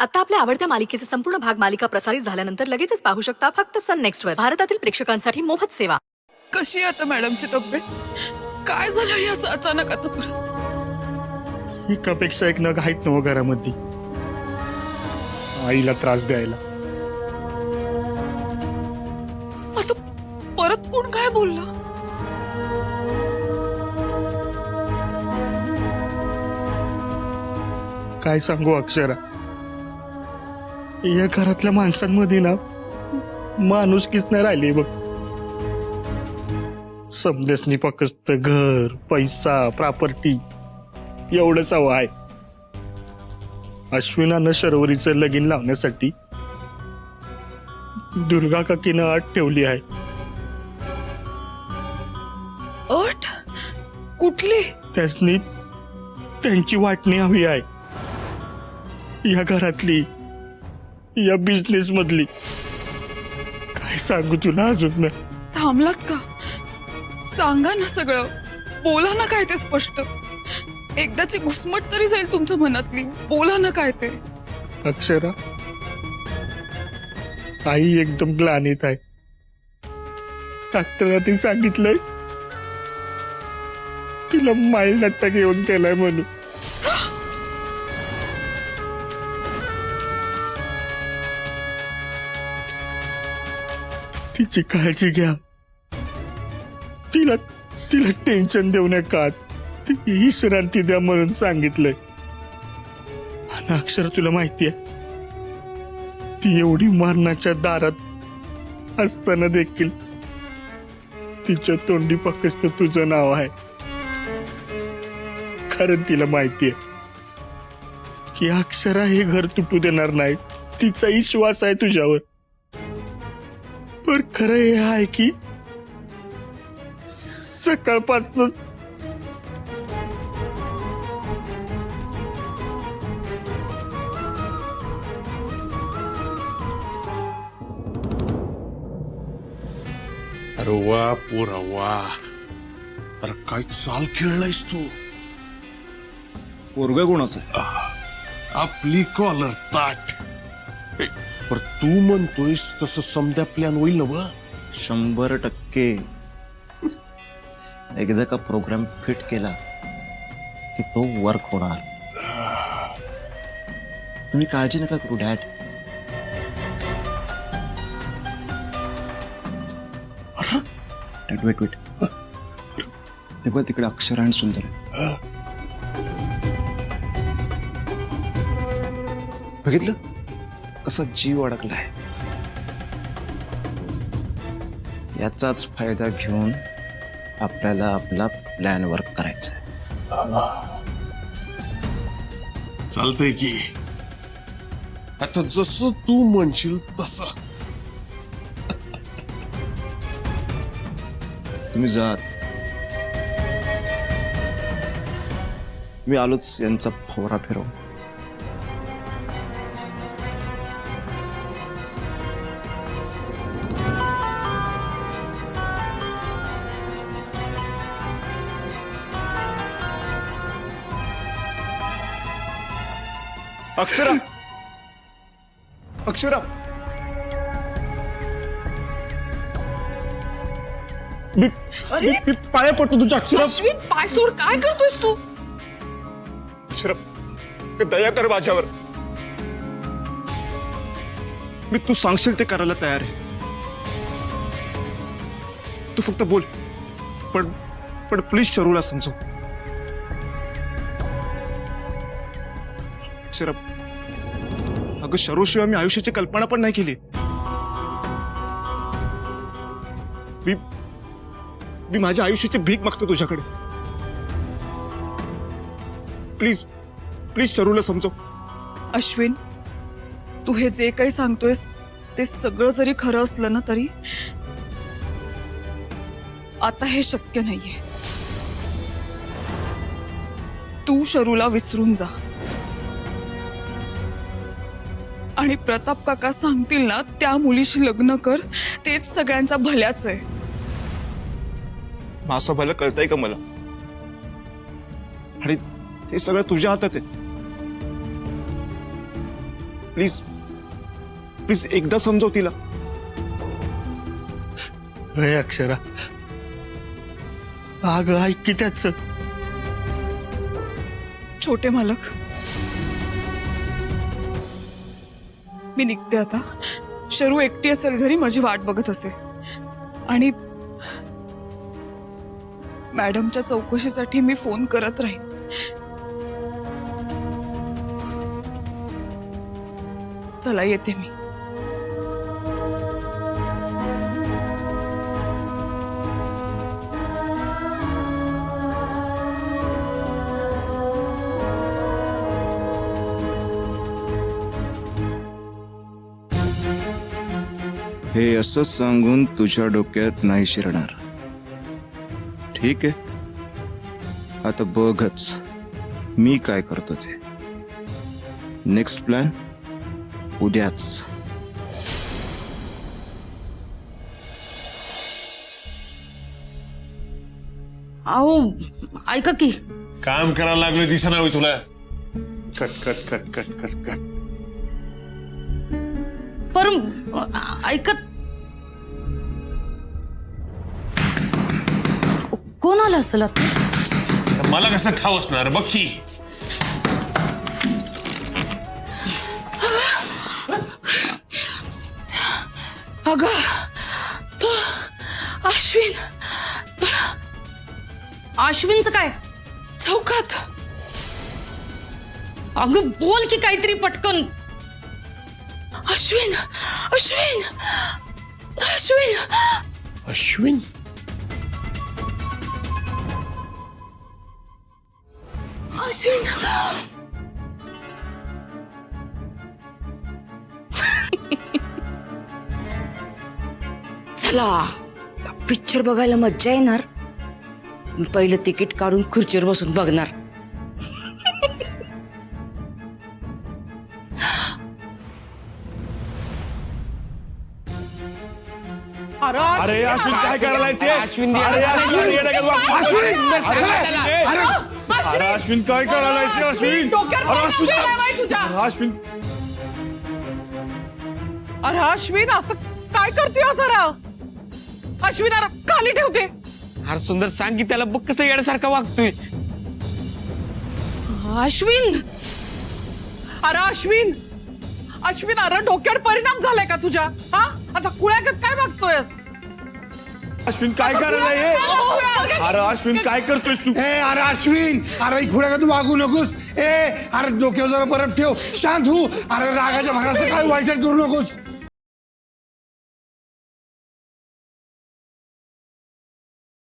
आता आपल्या आवडत्या मालिकेचे संपूर्ण भाग मालिका प्रसारित झाल्यानंतर लगेचच पाहू शकता फक्त सन नेक्स्ट वर. भारतातील प्रेक्षकांसाठी मोफत सेवा. कशी आता मॅडमची तब्येत? काय झालं आणि असं अचानक आता परत? एकापेक्षा एक नग आहेत ना घरामध्ये, आईला त्रास द्यायला. आता परत कोण काय बोललं? काय सांगू अक्षरा, या घरातल्या माणसांमध्ये ना माणुसकीच नाही राहिली बघ. समदेसनी फक्त घर, पैसा, प्रॉपर्टी एवढंच हवं आहे. अश्विनानं शर्वरीचं लगीन लावण्यासाठी दुर्गा काकीनं अट ठेवली आहे. अट? कुठली? त्यासनी त्यांची वाटणी हवी आहे, या घरातली, या बिझनेस मधली. काय सांगू तुला अजून? थांबलात का? सांगा ना सगळं, बोला ना काय ते स्पष्ट. एकदाची घुसमट तरी जाईल तुमच्या मनातली. बोला ना काय ते. अक्षरा, आई एकदम ग्लानीत आहे. डॉक्टरांनी सांगितलंय तिला माईल अटॅक येऊन केलाय म्हणून. तिची काळजी घ्या, तिला तिला टेन्शन देऊ नका, ती विश्रांती द्या म्हणून सांगितलंय. आणि अक्षर, तुला माहितीये ती एवढी मरणाच्या दारात असताना देखील तिच्या तोंडी फक्त तुझं नाव आहे. कारण तिला माहितीये की अक्षरा हे घर तुटू देणार नाही. तिचा विश्वास आहे तुझ्यावर. पण खरं हे आहे की सकाळपासून अरे वा पोरा वा, अरे काय चाल खेळलायस तू. पोरग कोणाचं? आपली कॉलर ताट. पर तू म्हणतोयस तसं समद्या प्लॅन होईल ना व? 100%. एकदा का प्रोग्राम फिट केला की तो वर्क होणार. तुम्ही काळजी नका करू डॅड. Dad weight. तेव्हा तिकडे अक्षर आणि सुंदर आहे. बघितलं कसा जीव अडकलाय. याचाच फायदा घेऊन आपल्याला आपला प्लॅन वर्क करायचा आहे. चालतंय की. आता जसं तू म्हणशील तसं. तुम्ही जा, मी आलोच यांचा फवारा फिरव. अक्षरा, अक्षरा, अरे पाया पडतो तुझ्या. अक्षरा, अश्विन, पाय सोड. काय करतोयस तू? अक्षरा, दया कर माझ्यावर. मी तू सांगशील ते करायला तयार आहे. तू फक्त बोल. पण प्लीज शरूला समजव. अक्षरा, अगं शरूशिवाय मी आयुष्याची कल्पना पण नाही केली. मी माझ्या आयुष्याची भीक मागतो तुझ्याकडे. प्लीज प्लीज शरूला समजव. अश्विन, तू हे जे काही सांगतोयस ते सगळं जरी खरं असलं ना तरी आता हे शक्य नाहीये. तू शरूला विसरून जा आणि प्रताप काका सांगतील ना त्या मुलीशी लग्न कर. तेच सगळ्यांच्या भल्याच आहे. असं भलं कळतंय का मला? आणि ते सगळं तुझ्या हातात आहे. प्लीज प्लीज एकदा समजव तिला. अय अक्षरा, अगं ऐक की त्याच. छोटे मालक, मी निघते आता. शरू एकटी असेल घरी, माझी वाट बघत असेल. आणि मॅडमच्या चौकशीसाठी मी फोन करत राहीन. चला येते मी. हे असं सांगून तुझ्या डोक्यात नाही शिरणार. ठीक आहे, आता बघच मी काय करतो ते. नेक्स्ट प्लॅन उद्याच. अहो ऐका की, काम करायला लागलो दिसना होई तुला. Cut cut cut cut cut cut. पर ऐकत कोण आलं असेल आता? मला कसं ठाव असणार बघ की. अगं अश्विन, अश्विनचं काय? चौकात. अगं बोल की काहीतरी पटकन. अश्विन अश्विन अश्विन अश्विन, अश्विन. चला पिक्चर बघायला मज्जा येणार. मी पहिलं तिकीट काढून खुर्चीवर बसून बघणार. अरे अश्विन काय करायलायस? अरे अश्विन काय करायलायस? अश्विन, अश्विन अरे अश्विन असं काय करतोय जरा? अश्विन अरे खाली ठेवते. अरे सुंदर सांग की त्याला बघ कसं येण्यासारखा वागतोय. अश्विन, अरे अश्विन अश्विन अरे डोक्यावर परिणाम झालाय का तुझ्या? हा आता कुळ्यागत काय बघतोयस? अश्विन काय करायलाय? अरे अश्विन काय करतोयस तू? ए अरे अश्विन, अरे खुड्या का तू वागू नकोस. ए अरे डोक्यावर जरा बरफ ठेव, शांत हो. अरे रागाच्या भागाचं काय वाईट करू नकोस.